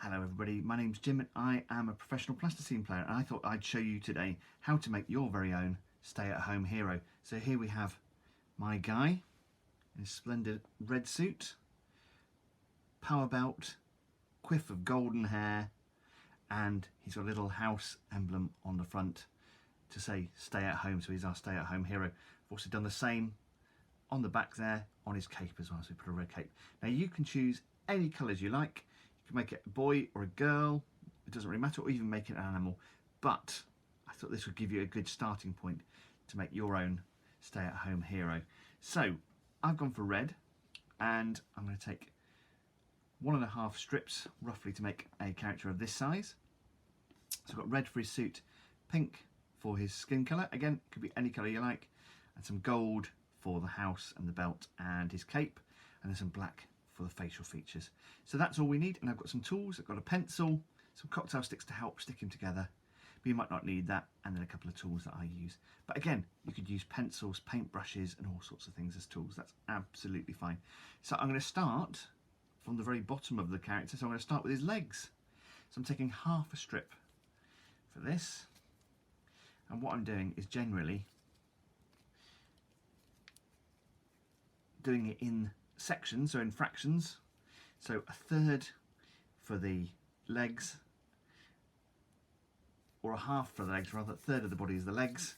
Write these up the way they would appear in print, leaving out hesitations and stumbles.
Hello everybody, my name's Jim and I am a professional plasticine player, and I thought I'd show you today how to make your very own stay-at-home hero. So here we have my guy in a splendid red suit, power belt, quiff of golden hair, and he's got a little house emblem on the front to say stay at home, so he's our stay-at-home hero. I've also done the same on the back there on his cape as well, so we put a red cape. Now you can choose any colours you like. You can make it a boy or a girl, it doesn't really matter, or even make it an animal, but I thought this would give you a good starting point to make your own stay-at-home hero. So I've gone for red, and I'm going to take 1.5 strips roughly to make a character of this size. So I've got red for his suit, pink for his skin colour, again it could be any colour you like, and some gold for the house and the belt and his cape, and then some black for the facial features. So that's all we need, and I've got some tools. I've got a pencil, some cocktail sticks to help stick him together, but you might not need that, and then a couple of tools that I use. But again, you could use pencils, paint brushes and all sorts of things as tools. That's absolutely fine. So I'm going to start from the very bottom of the character. So I'm going to start with his legs. So I'm taking half a strip for this, and what I'm doing is generally doing it in sections, so in fractions. So 1/3 for the legs, or a half for the legs rather. 1/3 of the body is the legs,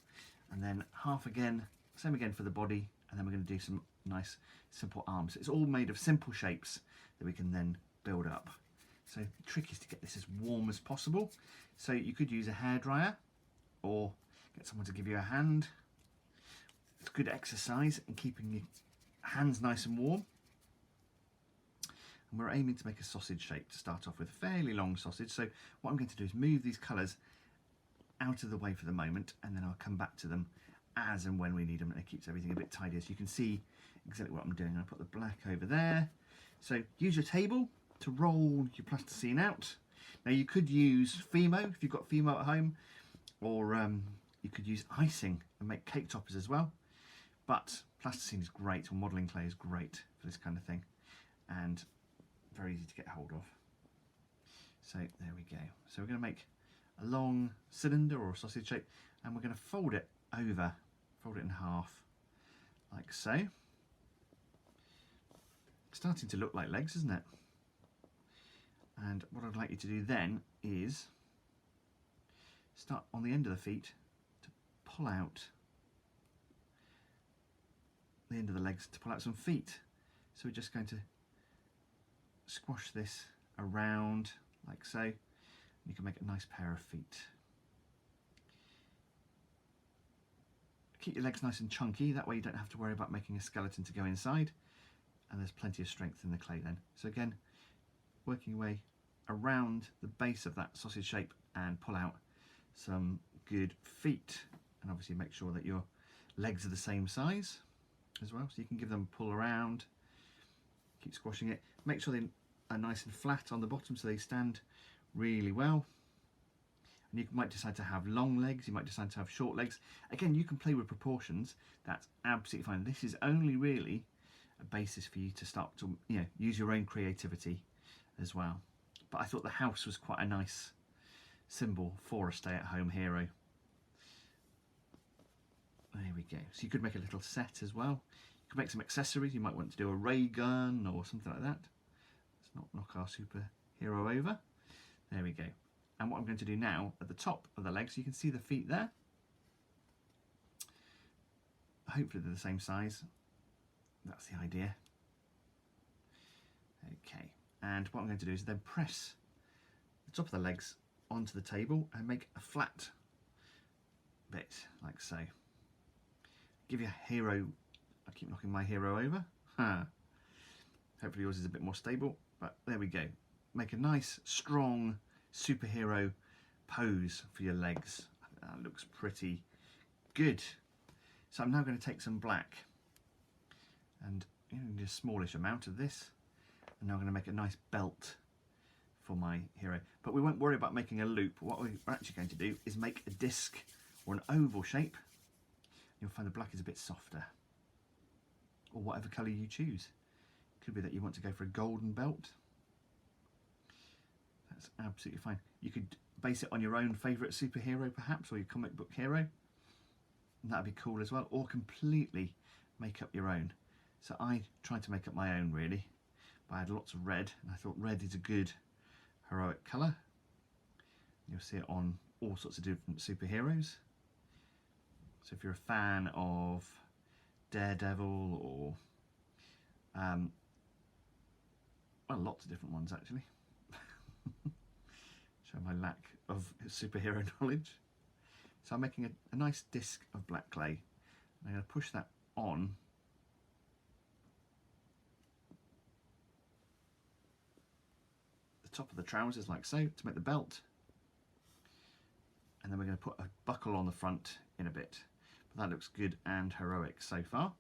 and then half again, same again for the body, and then we're going to do some nice simple arms. It's all made of simple shapes that we can then build up. So the trick is to get this as warm as possible. So you could use a hairdryer or get someone to give you a hand. It's good exercise in keeping your hands nice and warm. And we're aiming to make a sausage shape to start off with, a fairly long sausage. So what I'm going to do is move these colours out of the way for the moment, and then I'll come back to them as and when we need them, and it keeps everything a bit tidier. So you can see exactly what I'm doing. I'll put the black over there. So use your table to roll your plasticine out. Now you could use Fimo if you've got Fimo at home, or you could use icing and make cake toppers as well. But plasticine is great, or modelling clay is great for this kind of thing, and very easy to get hold of. So there we go. So we're going to make a long cylinder or a sausage shape, and we're going to fold it over, fold it in half, like so. Starting to look like legs, isn't it? And what I'd like you to do then is start on the end of the feet to pull out the end of the legs, to pull out some feet. So we're just going to squash this around like so. You can make a nice pair of feet. Keep your legs nice and chunky, that way you don't have to worry about making a skeleton to go inside, and there's plenty of strength in the clay then. So again, working your way around the base of that sausage shape and pull out some good feet, and obviously make sure that your legs are the same size as well, so you can give them a pull around. Keep squashing it. Make sure they are nice and flat on the bottom so they stand really well. And you might decide to have long legs, you might decide to have short legs. Again, you can play with proportions, that's absolutely fine. This is only really a basis for you to start to, you know, use your own creativity as well. But I thought the house was quite a nice symbol for a stay-at-home hero. There we go. So you could make a little set as well. You could make some accessories. You might want to do a ray gun or something like that. Let's not knock our superhero over. There we go. And what I'm going to do now, at the top of the legs, you can see the feet there. Hopefully they're the same size. That's the idea. Okay. And what I'm going to do is then press the top of the legs onto the table and make a flat bit, like so. Give your hero, I keep knocking my hero over. Hopefully yours is a bit more stable, but there we go. Make a nice, strong superhero pose for your legs. That looks pretty good. So I'm now going to take some black and a smallish amount of this. And now I'm going to make a nice belt for my hero. But we won't worry about making a loop. What we're actually going to do is make a disc or an oval shape. You'll find the black is a bit softer, or whatever colour you choose. Could be that you want to go for a golden belt. That's absolutely fine. You could base it on your own favourite superhero perhaps, or your comic book hero. And that'd be cool as well, or completely make up your own. So I tried to make up my own really, but I had lots of red, and I thought red is a good heroic colour. You'll see it on all sorts of different superheroes. So if you're a fan of Daredevil or well, lots of different ones actually. Show my lack of superhero knowledge. So I'm making a nice disc of black clay. I'm going to push that on the top of the trousers like so to make the belt. And then we're going to put a buckle on the front in a bit. But that looks good and heroic so far.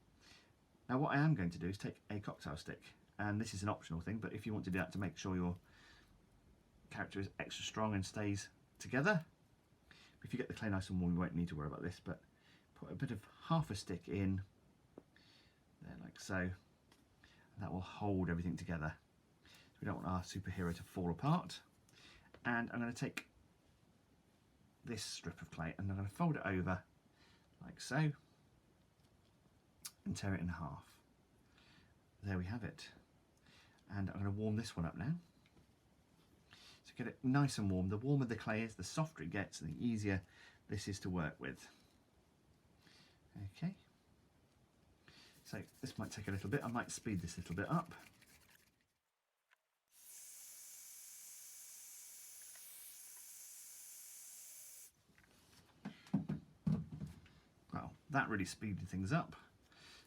Now what I am going to do is take a cocktail stick, and this is an optional thing, but if you want to do that to make sure your character is extra strong and stays together, if you get the clay nice and warm you won't need to worry about this, but put a bit of half a stick in there like so, and that will hold everything together. So we don't want our superhero to fall apart. And I'm going to take this strip of clay and I'm going to fold it over like so and tear it in half. There we have it. And I'm going to warm this one up now. So get it nice and warm. The warmer the clay is, the softer it gets, and the easier this is to work with. Okay. So this might take a little bit. I might speed this a little bit up. Well, that really speeded things up.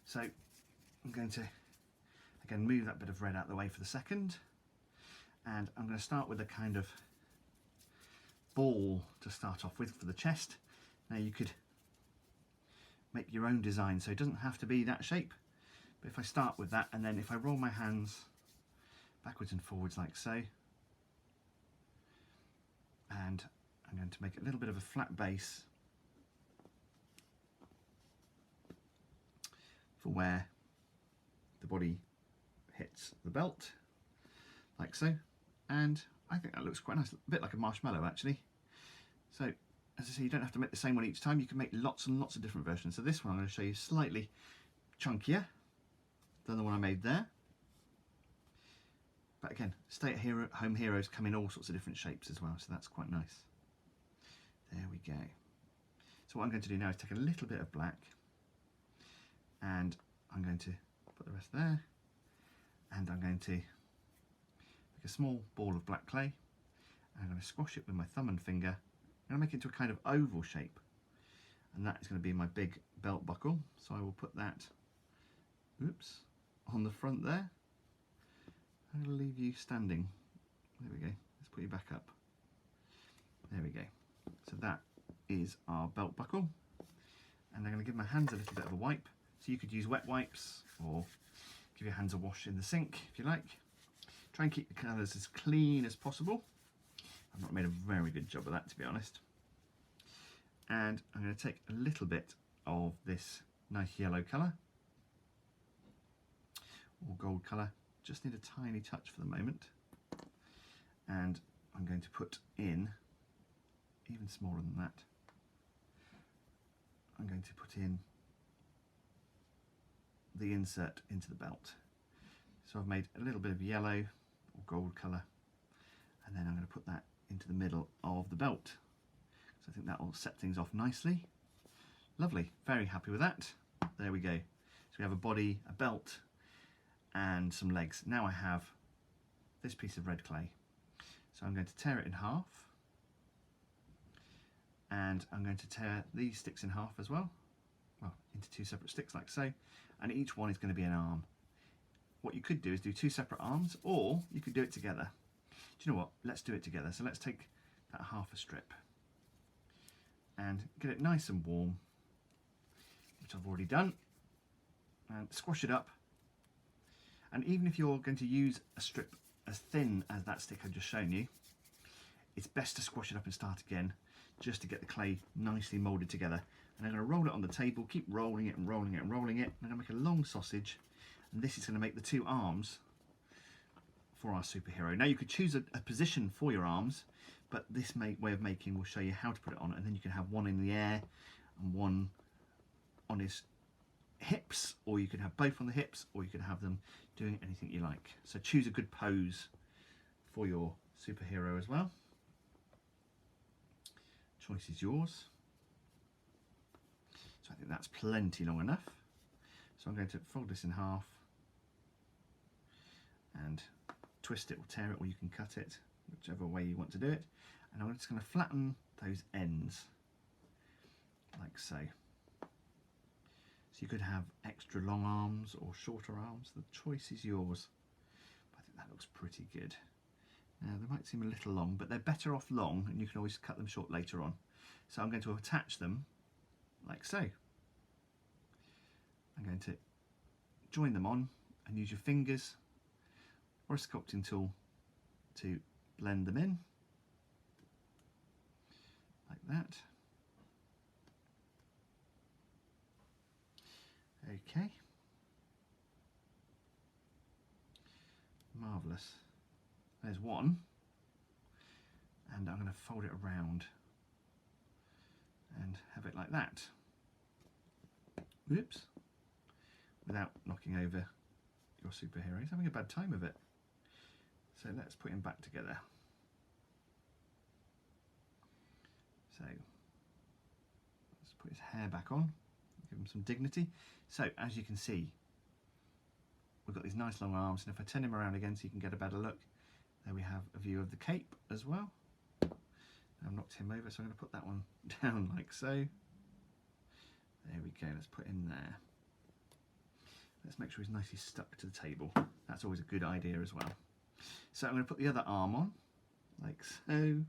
So I'm going to again move that bit of red out of the way for the second, and I'm going to start with a kind of ball to start off with for the chest. Now you could make your own design, so it doesn't have to be that shape, but if I start with that, and then if I roll my hands backwards and forwards like so, and I'm going to make a little bit of a flat base for where the body hits the belt, like so, and I think that looks quite nice, a bit like a marshmallow actually. So as I say, you don't have to make the same one each time, you can make lots and lots of different versions. So this one I'm going to show you slightly chunkier than the one I made there, but again, stay at home heroes come in all sorts of different shapes as well, so that's quite nice. There we go. So what I'm going to do now is take a little bit of black, and I'm going to put the rest there, and I'm going to make a small ball of black clay, and I'm going to squash it with my thumb and finger. I'm going to make it into a kind of oval shape, and that is going to be my big belt buckle. So I will put that, oops, on the front there. I'm going to leave you standing. There we go. Let's put you back up. There we go. So that is our belt buckle, and I'm going to give my hands a little bit of a wipe. So you could use wet wipes or give your hands a wash in the sink if you like. Try and keep the colours as clean as possible. I've not made a very good job of that, to be honest. And I'm going to take a little bit of this nice yellow colour or gold colour. Just need a tiny touch for the moment. And I'm going to put in, even smaller than that, I'm going to put in the insert into the belt. So I've made a little bit of yellow or gold colour, and then I'm going to put that into the middle of the belt. So I think that will set things off nicely. Lovely, very happy with that. There we go. So we have a body, a belt, and some legs. Now I have this piece of red clay. So I'm going to tear it in half, and I'm going to tear these sticks in half as well. Well, into two separate sticks like so, and each one is going to be an arm. What you could do is do two separate arms, or you could do it together. Do you know what? Let's do it together. So let's take that half a strip and get it nice and warm, which I've already done, and squash it up. And even if you're going to use a strip as thin as that stick I've just shown you, it's best to squash it up and start again, just to get the clay nicely moulded together. And I'm going to roll it on the table, keep rolling it and rolling it and rolling it. I'm going to make a long sausage, and this is going to make the two arms for our superhero. Now you could choose a position for your arms, but this way of making will show you how to put it on, and then you can have one in the air and one on his hips, or you could have both on the hips, or you could have them doing anything you like. So choose a good pose for your superhero as well. Choice is yours. So I think that's plenty long enough. So I'm going to fold this in half and twist it or tear it, or you can cut it, whichever way you want to do it. And I'm just going to flatten those ends like so. So you could have extra long arms or shorter arms. The choice is yours. But I think that looks pretty good. Now they might seem a little long, but they're better off long, and you can always cut them short later on. So I'm going to attach them like so. I'm going to join them on and use your fingers or a sculpting tool to blend them in like that. Okay, marvellous. There's one, and I'm going to fold it around and have it like that. Whoops, without knocking over your superhero. He's having a bad time of it. So let's put him back together. So let's put his hair back on, give him some dignity. So as you can see, we've got these nice long arms, and if I turn him around again so you can get a better look, there we have a view of the cape as well. I've knocked him over, so I'm going to put that one down like so. There we go, let's put him there. Let's make sure he's nicely stuck to the table. That's always a good idea as well. So I'm going to put the other arm on, like so. And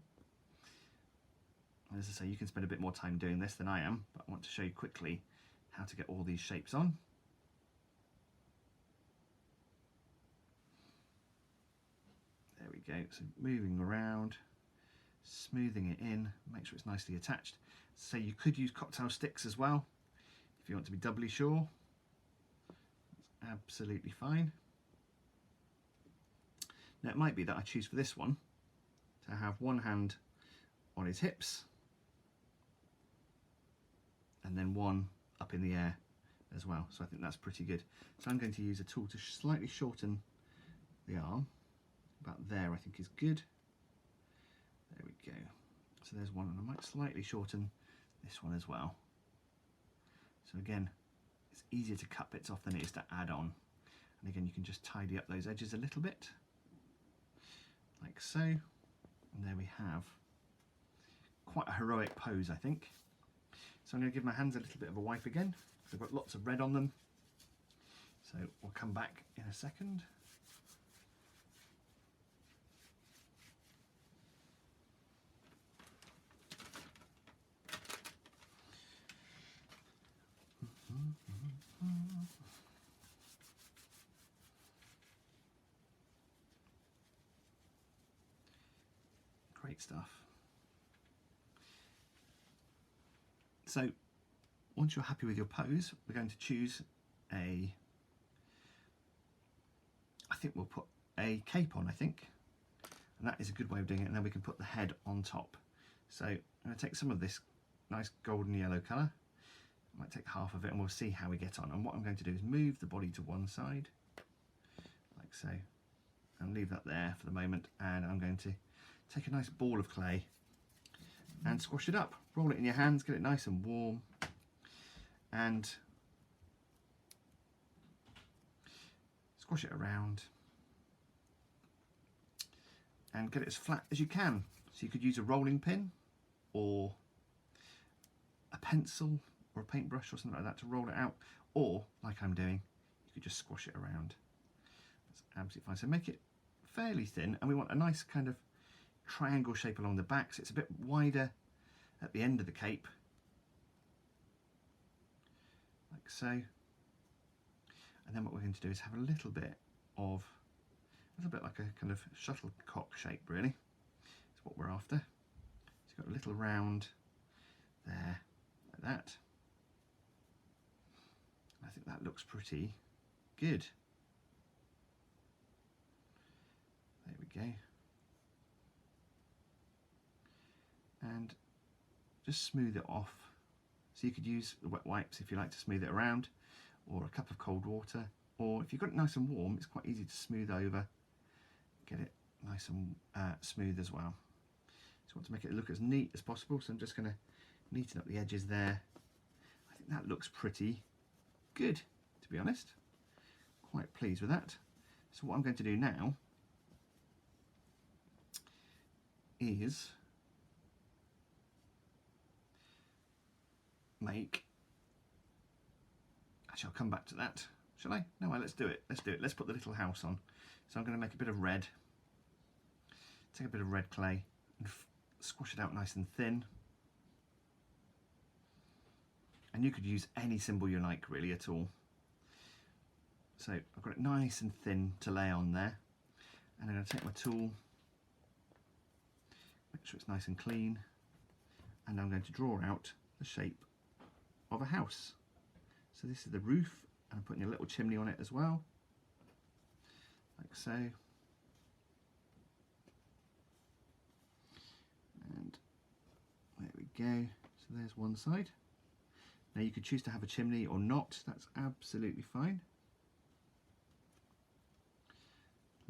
as I say, you can spend a bit more time doing this than I am, but I want to show you quickly how to get all these shapes on. There we go, so moving around, smoothing it in, make sure it's nicely attached. So you could use cocktail sticks as well, if you want to be doubly sure. That's absolutely fine. Now it might be that I choose for this one to have one hand on his hips and then one up in the air as well. So I think that's pretty good. So I'm going to use a tool to slightly shorten the arm. About there I think is good. There we go. So there's one, and I might slightly shorten this one as well. So again, it's easier to cut bits off than it is to add on. And again, you can just tidy up those edges a little bit, like so. And there we have quite a heroic pose, I think. So I'm going to give my hands a little bit of a wipe again, because I've got lots of red on them. So we'll come back in a second. Great stuff. So once you're happy with your pose, we're going to choose I think we'll put a cape on, I think. And that is a good way of doing it. And then we can put the head on top. So I'm going to take some of this nice golden yellow colour. I might take half of it and we'll see how we get on. And what I'm going to do is move the body to one side, like so, and leave that there for the moment. And I'm going to take a nice ball of clay and squash it up. Roll it in your hands, get it nice and warm, and squash it around and get it as flat as you can. So you could use a rolling pin or a pencil or a paintbrush or something like that to roll it out, or like I'm doing, you could just squash it around. That's absolutely fine. So make it fairly thin, and we want a nice kind of triangle shape along the back, so it's a bit wider at the end of the cape, like so. And then what we're going to do is have a little bit like a kind of shuttlecock shape, really. That's what we're after. So you've got a little round there, like that. I think that looks pretty good. go. And just smooth it off. So you could use the wet wipes if you like to smooth it around, or a cup of cold water, or if you've got it nice and warm, it's quite easy to smooth over, get it nice and smooth as well. So I want to make it look as neat as possible, so I'm just going to neaten up the edges there. I think that looks pretty good, to be honest. Quite pleased with that. So what I'm going to do now is make, actually I'll come back to that, shall I? No, let's do it, let's put the little house on. So I'm going to make a bit of red, take a bit of red clay and squash it out nice and thin. And you could use any symbol you like really at all. So I've got it nice and thin to lay on there, and I'm going to take my tool, make sure it's nice and clean, and I'm going to draw out the shape of a house. So this is the roof, and I'm putting a little chimney on it as well, like so. And there we go. So there's one side. Now you could choose to have a chimney or not, that's absolutely fine.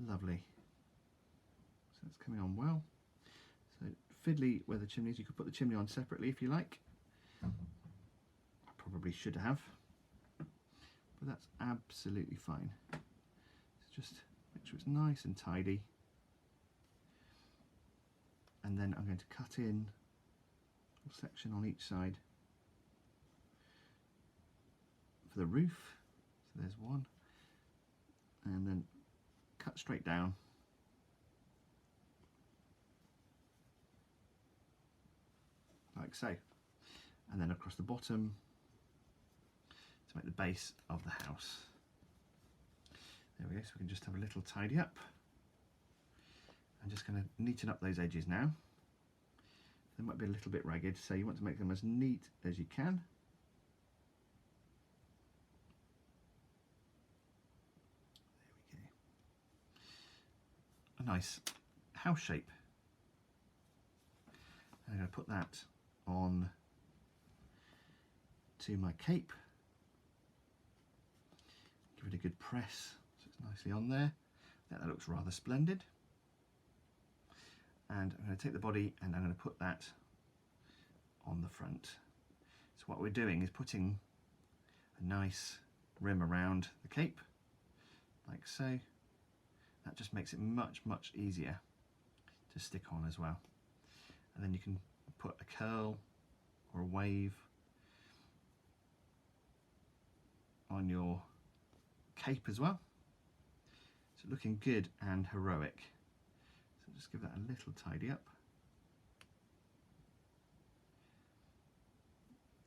Lovely. So that's coming on well. So fiddly where the chimney is, you could put the chimney on separately if you like. Probably should have, but that's absolutely fine. So just make sure it's nice and tidy. And then I'm going to cut in a section on each side for the roof. So there's one, and then cut straight down. Like so. And then across the bottom to make the base of the house. There we go, so we can just have a little tidy up. I'm just going to neaten up those edges now. They might be a little bit ragged, so you want to make them as neat as you can. There we go. A nice house shape. And I'm going to put that on to my cape. Give it a good press so it's nicely on there. I think that looks rather splendid. And I'm going to take the body and I'm going to put that on the front. So what we're doing is putting a nice rim around the cape, like so. That just makes it much easier to stick on as well. And then you can put a curl or a wave on your cape as well. So looking good and heroic. So just give that a little tidy up.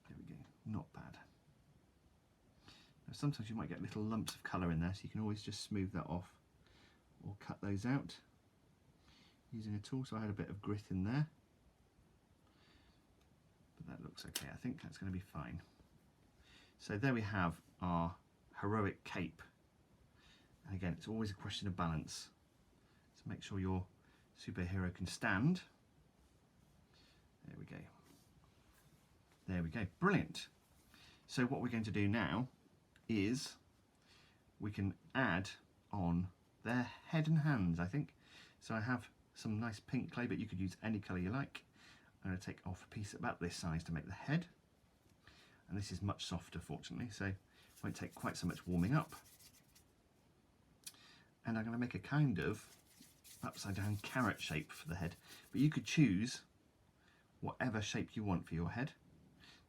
There we go, not bad. Now sometimes you might get little lumps of colour in there, so you can always just smooth that off or cut those out using a tool. So I had a bit of grit in there, but that looks okay. I think that's going to be fine. So there we have our heroic cape. And again, it's always a question of balance. So make sure your superhero can stand. There we go. There we go. Brilliant. So what we're going to do now is we can add on their head and hands, I think. So I have some nice pink clay, but you could use any colour you like. I'm going to take off a piece about this size to make the head. And this is much softer, fortunately, so it won't take quite so much warming up. And I'm going to make a kind of upside down carrot shape for the head, but you could choose whatever shape you want for your head.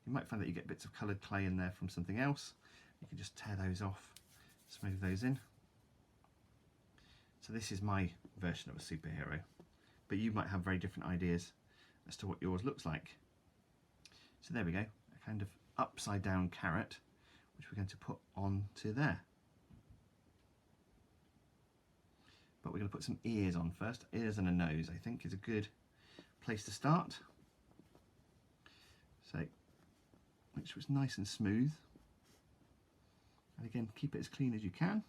You might find that you get bits of coloured clay in there from something else. You can just tear those off, smooth those in. So this is my version of a superhero, but you might have very different ideas as to what yours looks like. So there we go, a kind of upside down carrot, which we're going to put onto there. But we're going to put some ears on first. Ears and a nose, I think, is a good place to start. So make sure it's nice and smooth. And again, keep it as clean as you can.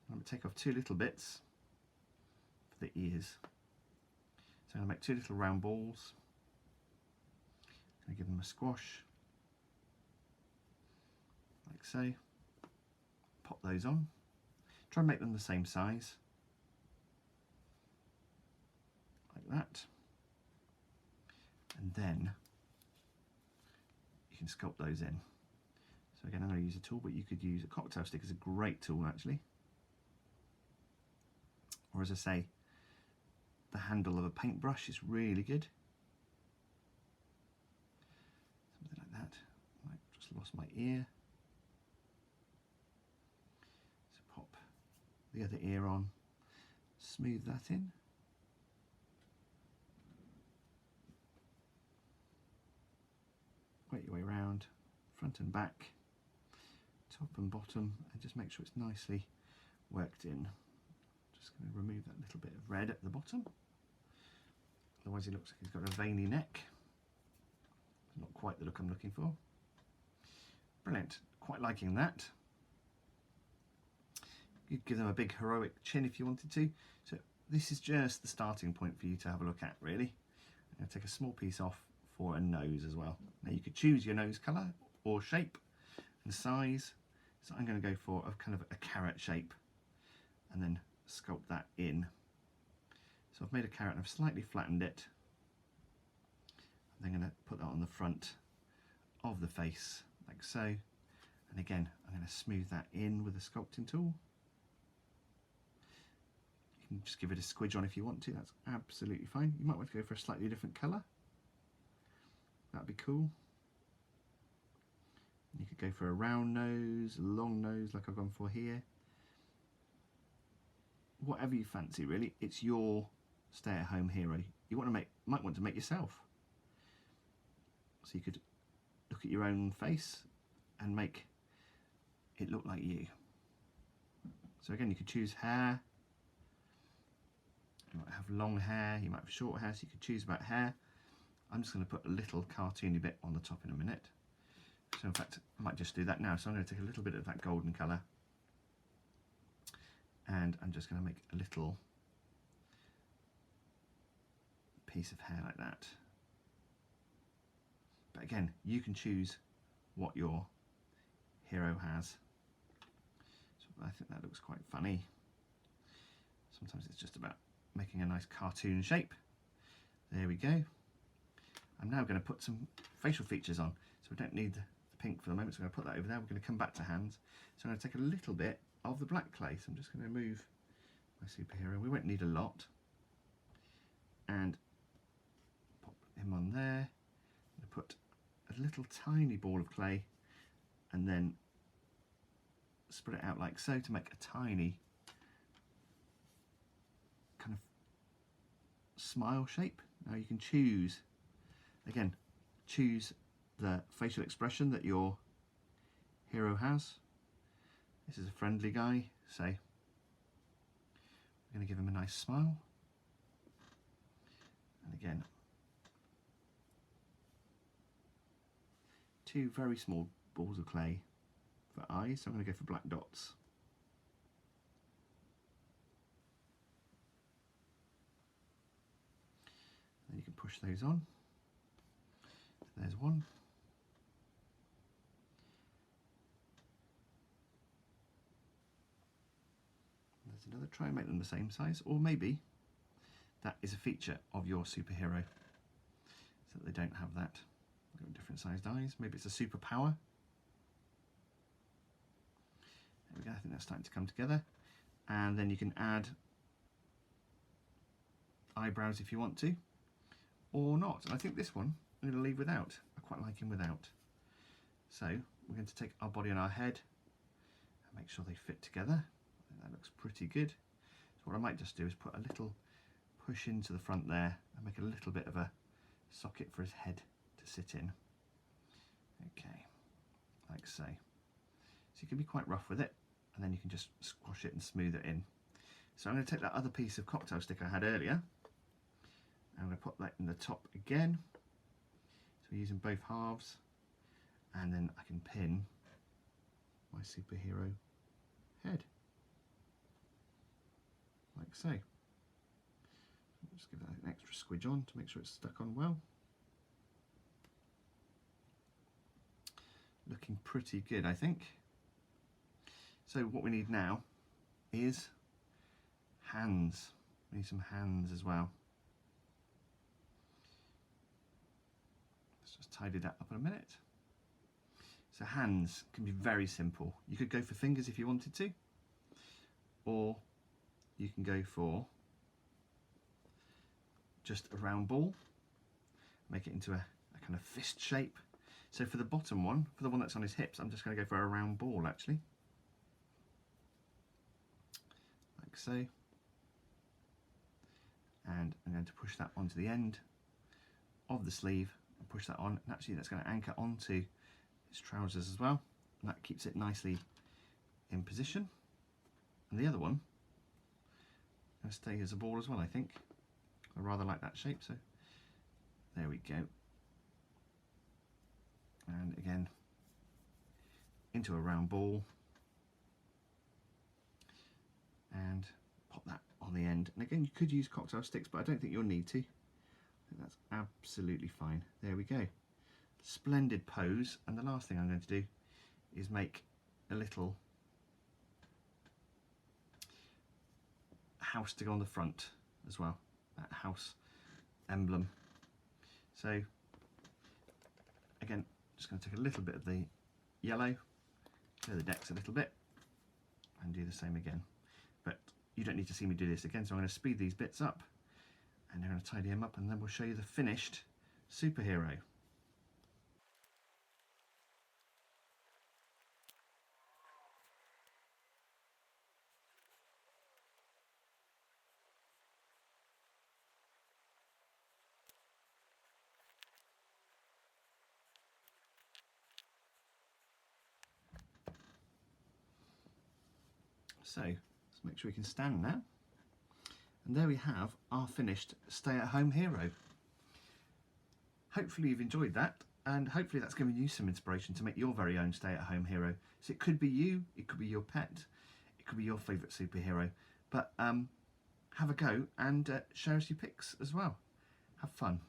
I'm going to take off two little bits the ears. So I'm going to make 2 little round balls. I'm going to give them a squash, like so. Pop those on. Try and make them the same size, like that. And then you can sculpt those in. So again, I'm going to use a tool, but you could use a cocktail stick as a great tool actually. Or as I say, the handle of a paintbrush is really good. Something like that. I just lost my ear. So pop the other ear on, smooth that in. Work your way around, front and back, top and bottom, and just make sure it's nicely worked in. Just going to remove that little bit of red at the bottom. Otherwise he looks like he's got a veiny neck. Not quite the look I'm looking for. Brilliant, quite liking that. You'd give them a big heroic chin if you wanted to. So this is just the starting point for you to have a look at, really. I'm going to take a small piece off for a nose as well. Now you could choose your nose colour or shape and size. So I'm going to go for a kind of a carrot shape and then sculpt that in. So I've made a carrot and I've slightly flattened it. I'm then going to put that on the front of the face like so. And again, I'm going to smooth that in with a sculpting tool. You can just give it a squidge on if you want to, that's absolutely fine. You might want to go for a slightly different colour. That'd be cool. You could go for a round nose, a long nose like I've gone for here. Whatever you fancy really, it's your stay-at-home hero. You might want to make yourself. So you could look at your own face and make it look like you. So again, you could choose hair. You might have long hair, you might have short hair, so you could choose about hair. I'm just going to put a little cartoony bit on the top in a minute. So in fact, I might just do that now. So I'm going to take a little bit of that golden colour and I'm just going to make a little piece of hair like that. But again, you can choose what your hero has. So I think that looks quite funny. Sometimes it's just about making a nice cartoon shape. There we go. I'm now going to put some facial features on. So we don't need the pink for the moment, so I'm going to put that over there. We're going to come back to hands. So I'm going to take a little bit of the black clay. So I'm just going to move my superhero. We won't need a lot. And pop him on there. I'm going to put a little tiny ball of clay and then spread it out like so to make a tiny kind of smile shape. Now you can choose, again, choose the facial expression that your hero has. This is a friendly guy, so we're going to give him a nice smile. And again, 2 very small balls of clay for eyes, so I'm going to go for black dots. Then you can push those on. So there's one. There's another. Try and make them the same size, or maybe that is a feature of your superhero, so that they don't have that. They've got different sized eyes. Maybe it's a superpower. There we go. I think that's starting to come together. And then you can add eyebrows if you want to, or not. And I think this one I'm going to leave without. I quite like him without. So we're going to take our body and our head and make sure they fit together. I think that looks pretty good. So what I might just do is put a little push into the front there and make a little bit of a socket for his head to sit in. Okay, like so. So you can be quite rough with it, and then you can just squash it and smooth it in. So I'm going to take that other piece of cocktail stick I had earlier, and I'm going to put that in the top again. So we're using both halves, and then I can pin my superhero head, like so. Just give that an extra squidge on to make sure it's stuck on well. Looking pretty good, I think. So what we need now is hands. We need some hands as well. Let's just tidy that up in a minute. So hands can be very simple. You could go for fingers if you wanted to, or you can go for just a round ball, make it into a kind of fist shape. So for the bottom one, for the one that's on his hips, I'm just going to go for a round ball actually, like so. And I'm going to push that onto the end of the sleeve and push that on, and actually that's going to anchor onto his trousers as well, and that keeps it nicely in position. And the other one going to stay as a ball as well, I think. I rather like that shape, so there we go. And again, into a round ball, and pop that on the end. And again, you could use cocktail sticks, but I don't think you'll need to. I think that's absolutely fine. There we go. Splendid pose. And the last thing I'm going to do is make a little house to go on the front as well, that house emblem. So again, just going to take a little bit of the yellow, clear the decks a little bit, and do the same again. But you don't need to see me do this again, so I'm going to speed these bits up, and I'm going to tidy them up, and then we'll show you the finished superhero. So let's make sure we can stand now. And there we have our finished stay-at-home hero. Hopefully you've enjoyed that, and hopefully that's given you some inspiration to make your very own stay-at-home hero. So it could be you, it could be your pet, it could be your favourite superhero. But have a go and share us your pics as well. Have fun.